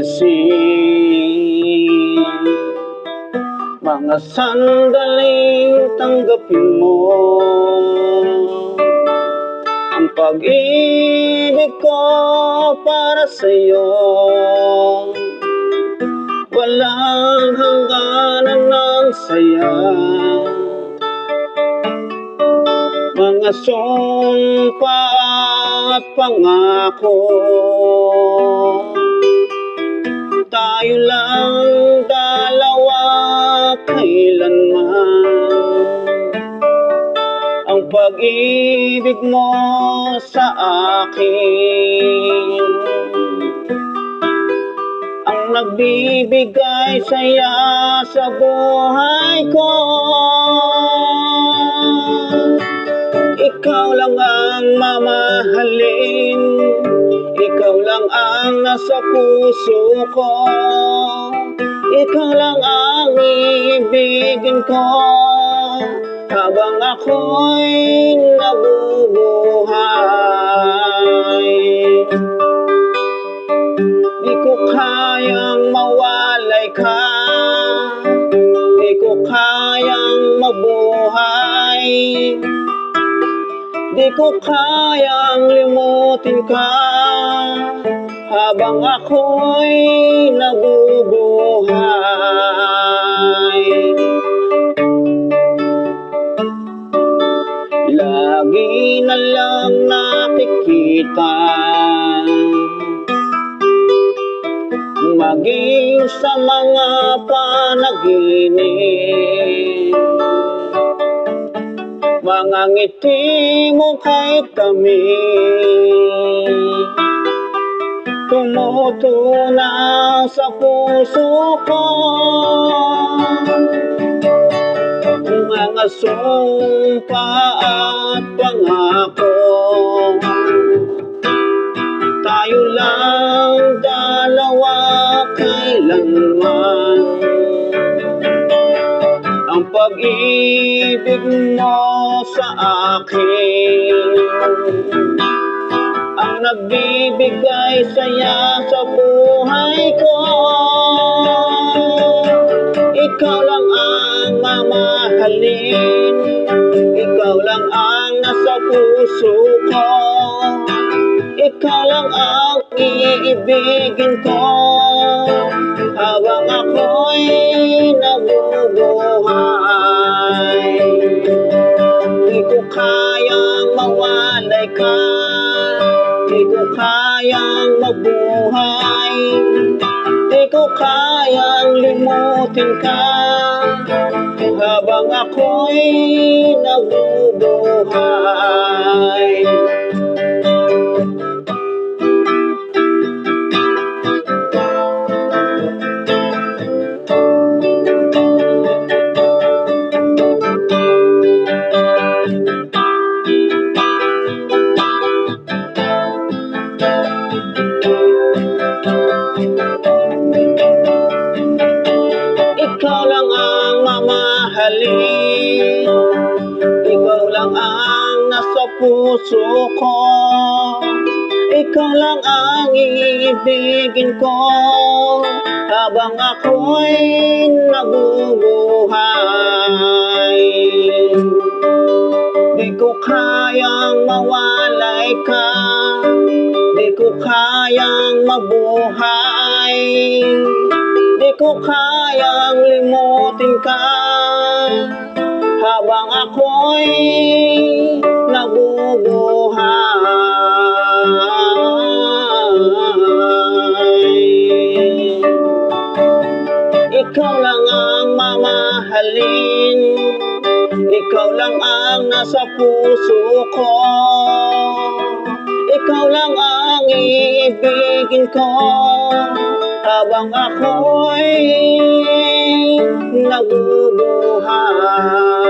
alisin. Mga sandaling tanggapin mo ang pag-ibig ko para sa'yo. Walang hangganan ng saya, mga sumpa at pangako. Tayo lang dalawa kailanman, ang pag-ibig mo sa akin ang nagbibigay saya sa buhay ko. Ikaw lang ang mamahalin, ikaw lang ang nasa puso ko, ikaw lang ang iibigin ko habang ako'y nabubuhay. Di ko kayang mawalay ka, di ko kayang mabuhay, di ko kayang limutin ka habang ako'y nabubuhay. Lagi na lang nakikita, maging sa mga panaginip, mga ngiti mo kay tamis, tumutunaw sa puso ko. Mga sumpa at pangako, tayo lang dalawa kailanman, ang pag-ibig mo sa akin ang nagbibigay saya sa buhay ko. Ikaw lang ang mamahalin, ikaw lang ang nasa puso ko, ikaw lang ang iibigin ko habang ako'y nabubuhay. Di ko kayang mawalay ka, di ko kayang mabuhay, di ko kayang limutin ka habang ako'y nabubuhay. Ikaw lang ang mamahalin, ikaw lang ang nasa puso ko, ikaw lang ang iibigin ko habang ako'y nabubuhay. Di ko kayang mawalay ka, di ko kayang mabuhay, di ko kayang limutin ka habang ako'y nabubuhay. Ikaw lang ang mamahalin, ikaw lang ang nasa puso ko, ikaw lang ang iibigin ko habang ako'y nabubuhay.